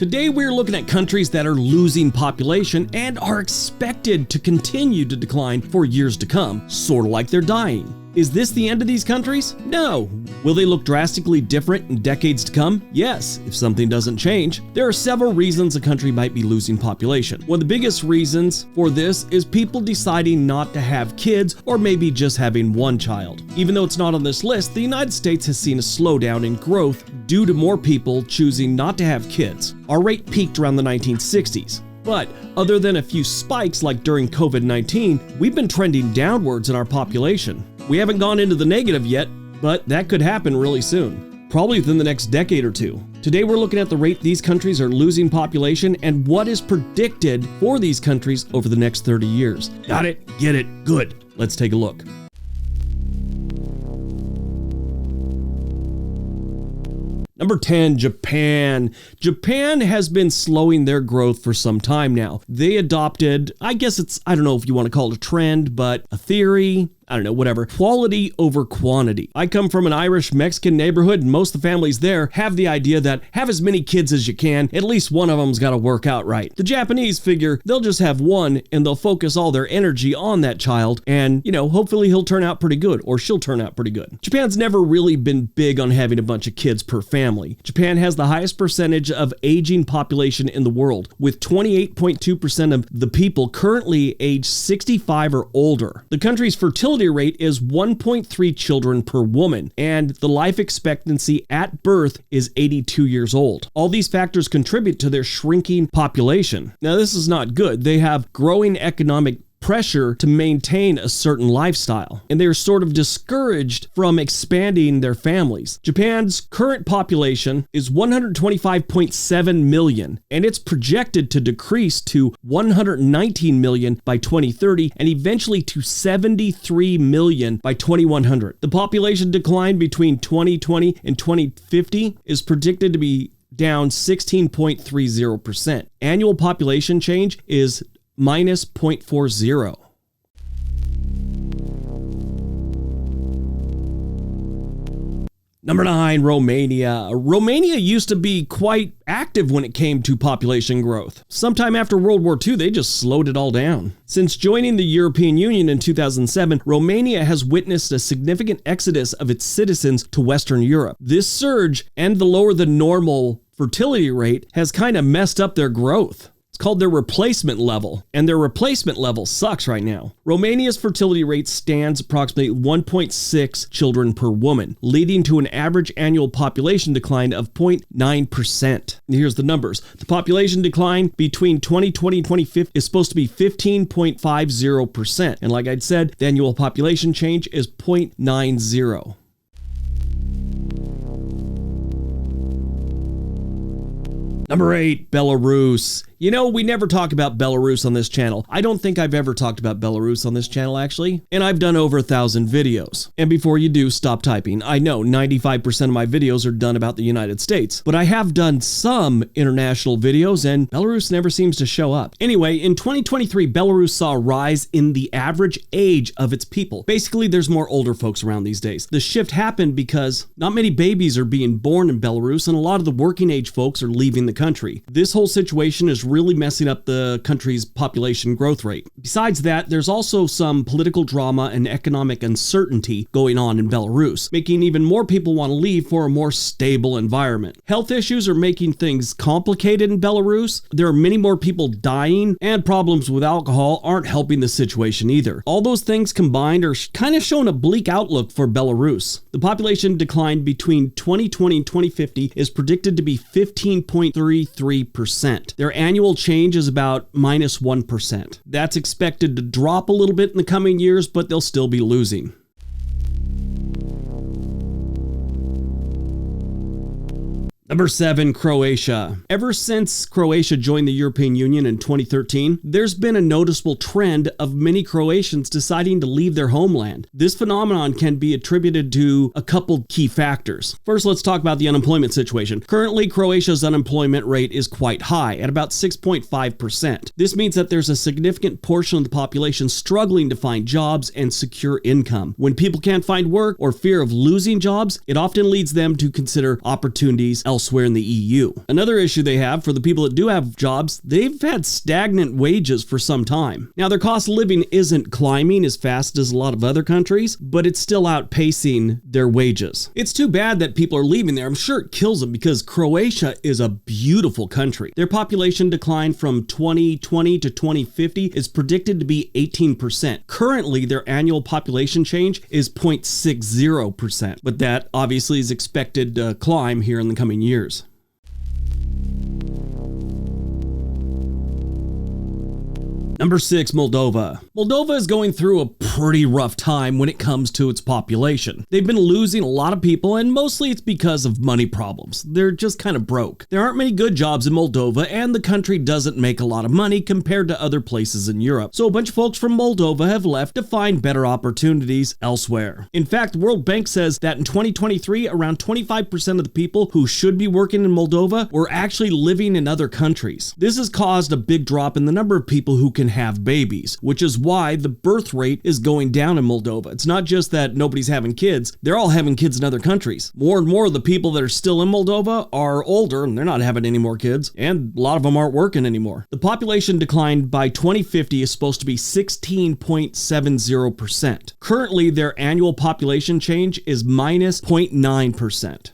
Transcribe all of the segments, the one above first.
Today we're looking at countries that are losing population and are expected to continue to decline for years to come, sort of like they're dying. Is this the end of these countries? No. Will they look drastically different in decades to come? Yes, if something doesn't change. There are several reasons a country might be losing population. One of the biggest reasons for this is people deciding not to have kids or maybe just having one child. Even though it's not on this list, the United States has seen a slowdown in growth due to more people choosing not to have kids. Our rate peaked around the 1960s. But other than a few spikes like during COVID-19, we've been trending downwards in our population. We haven't gone into the negative yet, but that could happen really soon, probably within the next decade or two. Today we're looking at the rate these countries are losing population and what is predicted for these countries over the next 30 years. Got it? Get it? Good. Let's take a look. Number 10, Japan. Japan has been slowing their growth for some time now. They adopted, I don't know if you want to call it a trend, but a theory, whatever. Quality over quantity. I come from an Irish-Mexican neighborhood, and most of the families there have the idea that have as many kids as you can, at least one of them's got to work out right. The Japanese figure they'll just have one, and they'll focus all their energy on that child, and, hopefully he'll turn out pretty good, or she'll turn out pretty good. Japan's never really been big on having a bunch of kids per family. Japan has the highest percentage of aging population in the world, with 28.2% of the people currently age 65 or older. The country's fertility rate is 1.3 children per woman, and the life expectancy at birth is 82 years old. All these factors contribute to their shrinking population. Now, this is not good. They have growing economic pressure to maintain a certain lifestyle, and they're sort of discouraged from expanding their families. Japan's current population is 125.7 million, and it's projected to decrease to 119 million by 2030 and eventually to 73 million by 2100. The population decline between 2020 and 2050 is predicted to be down 16.30%. Annual population change is minus 0.40. Number 9, Romania. Romania used to be quite active when it came to population growth. Sometime after World War II, they just slowed it all down. Since joining the European Union in 2007, Romania has witnessed a significant exodus of its citizens to Western Europe. This surge and the lower than normal fertility rate has kind of messed up their growth. Called their replacement level, and their replacement level sucks right now. Romania's fertility rate stands approximately 1.6 children per woman, leading to an average annual population decline of 0.9%. Here's the numbers. The population decline between 2020 and 2050 is supposed to be 15.50%, and like I'd said, the annual population change is 0.90. Number 8, Belarus. We never talk about Belarus on this channel. I don't think I've ever talked about Belarus on this channel, actually. And I've done over 1,000 videos. And before you do, stop typing. I know 95% of my videos are done about the United States, but I have done some international videos, and Belarus never seems to show up. Anyway, in 2023, Belarus saw a rise in the average age of its people. Basically, there's more older folks around these days. The shift happened because not many babies are being born in Belarus, and a lot of the working age folks are leaving the country. This whole situation is really messing up the country's population growth rate. Besides that, there's also some political drama and economic uncertainty going on in Belarus, making even more people want to leave for a more stable environment. Health issues are making things complicated in Belarus. There are many more people dying, and problems with alcohol aren't helping the situation either. All those things combined are kind of showing a bleak outlook for Belarus. The population decline between 2020 and 2050 is predicted to be 15.33%. Their annual change is about minus 1%. That's expected to drop a little bit in the coming years, but they'll still be losing. Number 7, Croatia. Ever since Croatia joined the European Union in 2013, there's been a noticeable trend of many Croatians deciding to leave their homeland. This phenomenon can be attributed to a couple key factors. First, let's talk about the unemployment situation. Currently, Croatia's unemployment rate is quite high, at about 6.5%. This means that there's a significant portion of the population struggling to find jobs and secure income. When people can't find work or fear of losing jobs, it often leads them to consider opportunities elsewhere. elsewhere in the EU. Another issue they have for the people that do have jobs, they've had stagnant wages for some time. Now, their cost of living isn't climbing as fast as a lot of other countries, but it's still outpacing their wages. It's too bad that people are leaving there. I'm sure it kills them because Croatia is a beautiful country. Their population decline from 2020 to 2050 is predicted to be 18%. Currently, their annual population change is 0.60%, but that obviously is expected to climb here in the coming years. Number 6, Moldova. Moldova is going through a pretty rough time when it comes to its population. They've been losing a lot of people, and mostly it's because of money problems. They're just kind of broke. There aren't many good jobs in Moldova, and the country doesn't make a lot of money compared to other places in Europe. So a bunch of folks from Moldova have left to find better opportunities elsewhere. In fact, the World Bank says that in 2023, around 25% of the people who should be working in Moldova were actually living in other countries. This has caused a big drop in the number of people who can have babies, which is why the birth rate is going down in Moldova. It's not just that nobody's having kids, they're all having kids in other countries. More and more of the people that are still in Moldova are older and they're not having any more kids, and a lot of them aren't working anymore. The population decline by 2050 is supposed to be 16.70%. Currently, their annual population change is minus 0.9%.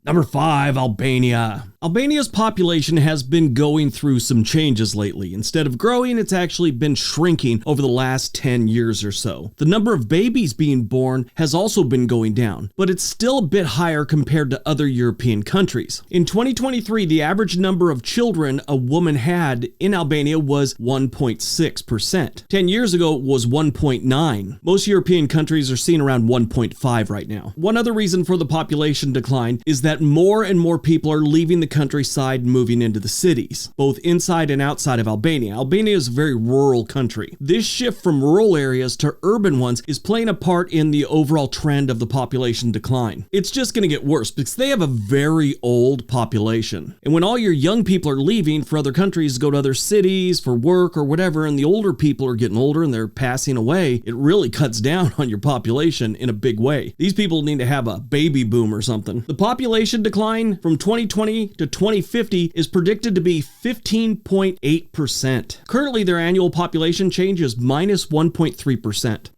Number 5, Albania. Albania's population has been going through some changes lately. Instead of growing, it's actually been shrinking over the last 10 years or so. The number of babies being born has also been going down, but it's still a bit higher compared to other European countries. In 2023, the average number of children a woman had in Albania was 1.6%. 10 years ago, it was 1.9. Most European countries are seeing around 1.5 right now. One other reason for the population decline is that more and more people are leaving the countryside and moving into the cities, both inside and outside of Albania. Albania is a very rural country. This shift from rural areas to urban ones is playing a part in the overall trend of the population decline. It's just going to get worse because they have a very old population. And when all your young people are leaving for other countries to go to other cities for work or whatever, and the older people are getting older and they're passing away, it really cuts down on your population in a big way. These people need to have a baby boom or something. The population decline from 2020 to 2050 is predicted to be 15.8%. Currently, their annual population change is minus 1.3%.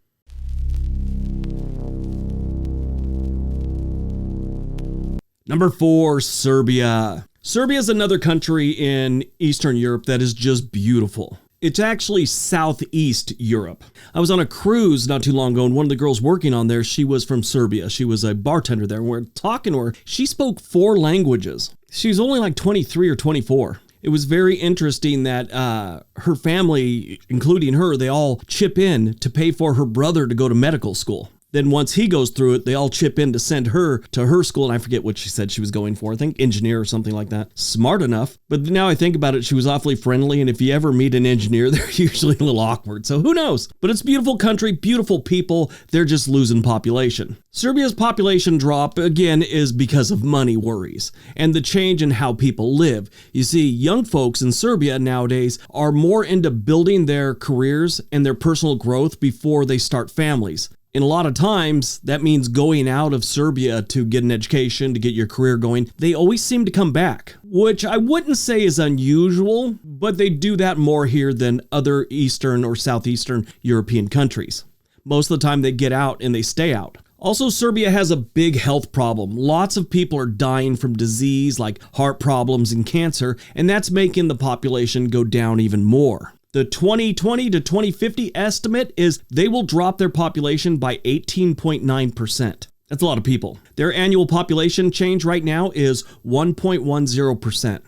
Number 4, Serbia. Serbia is another country in Eastern Europe that is just beautiful. It's actually Southeast Europe. I was on a cruise not too long ago, and one of the girls working on there, she was from Serbia. She was a bartender there, and we're talking to her. She spoke 4 languages. She was only like 23 or 24. It was very interesting that her family, including her, they all chip in to pay for her brother to go to medical school. Then once he goes through it, they all chip in to send her to her school, and I forget what she said she was going for. I think engineer or something like that. Smart enough. But now I think about it, she was awfully friendly, and if you ever meet an engineer, they're usually a little awkward. So who knows? But it's a beautiful country, beautiful people. They're just losing population. Serbia's population drop, again, is because of money worries and the change in how people live. You see, young folks in Serbia nowadays are more into building their careers and their personal growth before they start families. And a lot of times, that means going out of Serbia to get an education, to get your career going. They always seem to come back, which I wouldn't say is unusual, but they do that more here than other Eastern or Southeastern European countries. Most of the time, they get out and they stay out. Also, Serbia has a big health problem. Lots of people are dying from disease like heart problems and cancer, and that's making the population go down even more. The 2020 to 2050 estimate is they will drop their population by 18.9%. That's a lot of people. Their annual population change right now is 1.10%.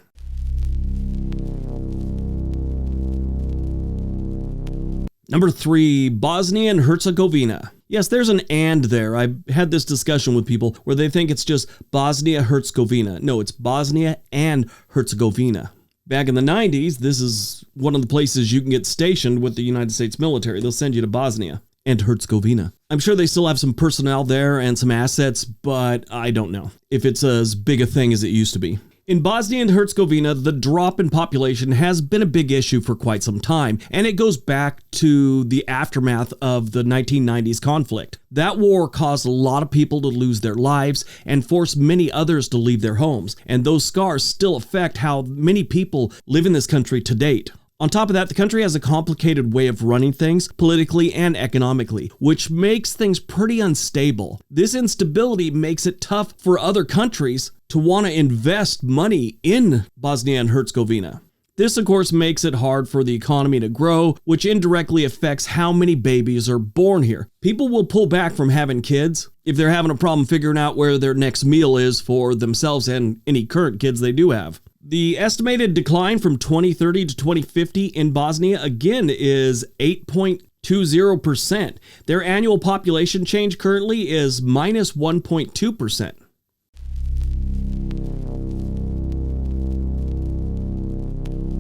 Number 3, Bosnia and Herzegovina. Yes, there's an "and" there. I've had this discussion with people where they think it's just Bosnia-Herzegovina. No, it's Bosnia and Herzegovina. Back in the 90s, this is one of the places you can get stationed with the United States military. They'll send you to Bosnia and Herzegovina. I'm sure they still have some personnel there and some assets, but I don't know if it's as big a thing as it used to be. In Bosnia and Herzegovina, the drop in population has been a big issue for quite some time, and it goes back to the aftermath of the 1990s conflict. That war caused a lot of people to lose their lives and forced many others to leave their homes, and those scars still affect how many people live in this country to date. On top of that, the country has a complicated way of running things politically and economically, which makes things pretty unstable. This instability makes it tough for other countries to want to invest money in Bosnia and Herzegovina. This, of course, makes it hard for the economy to grow, which indirectly affects how many babies are born here. People will pull back from having kids if they're having a problem figuring out where their next meal is for themselves and any current kids they do have. The estimated decline from 2030 to 2050 in Bosnia, again, is 8.20%. Their annual population change currently is minus 1.2%.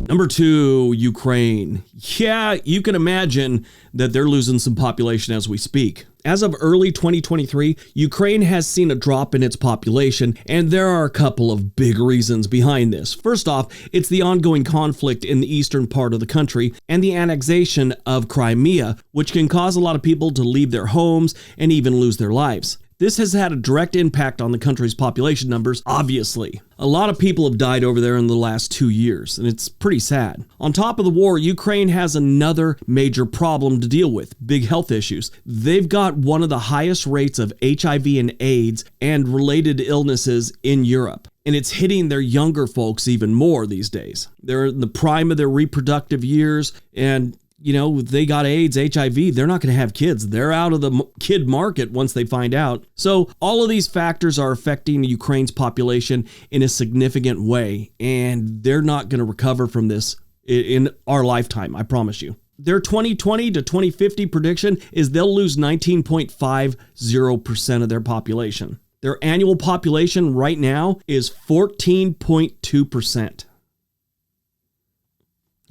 Number 2, Ukraine. Yeah, you can imagine that they're losing some population as we speak. As of early 2023, Ukraine has seen a drop in its population, and there are a couple of big reasons behind this. First off, it's the ongoing conflict in the eastern part of the country and the annexation of Crimea, which can cause a lot of people to leave their homes and even lose their lives. This has had a direct impact on the country's population numbers, obviously. A lot of people have died over there in the last 2 years, and it's pretty sad. On top of the war, Ukraine has another major problem to deal with, big health issues. They've got one of the highest rates of HIV and AIDS and related illnesses in Europe. And it's hitting their younger folks even more these days. They're in the prime of their reproductive years, and they got AIDS, HIV, they're not going to have kids. They're out of the kid market once they find out. So all of these factors are affecting Ukraine's population in a significant way, and they're not going to recover from this in our lifetime, I promise you. Their 2020 to 2050 prediction is they'll lose 19.50% of their population. Their annual population right now is 14.2%.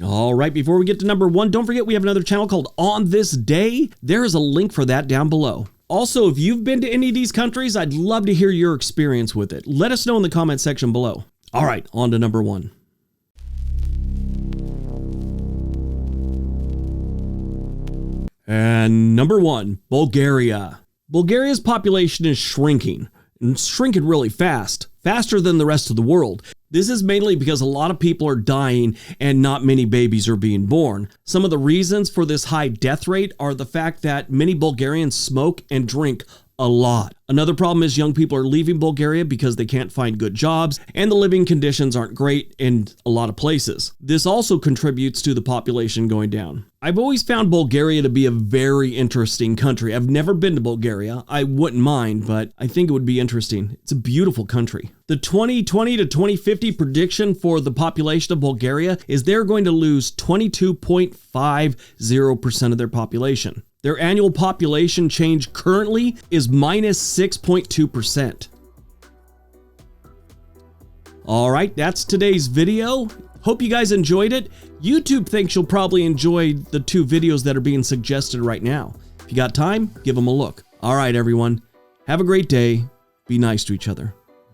All right, before we get to number 1, don't forget we have another channel called On This Day. There is a link for that down below. Also, if you've been to any of these countries, I'd love to hear your experience with it. Let us know in the comment section below. All right, on to number 1. And number 1, Bulgaria. Bulgaria's population is shrinking, and it's shrinking really fast, faster than the rest of the world. This is mainly because a lot of people are dying and not many babies are being born. Some of the reasons for this high death rate are the fact that many Bulgarians smoke and drink a lot. Another problem is young people are leaving Bulgaria because they can't find good jobs and the living conditions aren't great in a lot of places. This also contributes to the population going down. I've always found Bulgaria to be a very interesting country. I've never been to Bulgaria. I wouldn't mind, but I think it would be interesting. It's a beautiful country. The 2020 to 2050 prediction for the population of Bulgaria is they're going to lose 22.50% of their population. Their annual population change currently is minus 6.2%. All right, that's today's video. Hope you guys enjoyed it. YouTube thinks you'll probably enjoy the 2 videos that are being suggested right now. If you got time, give them a look. All right, everyone. Have a great day. Be nice to each other.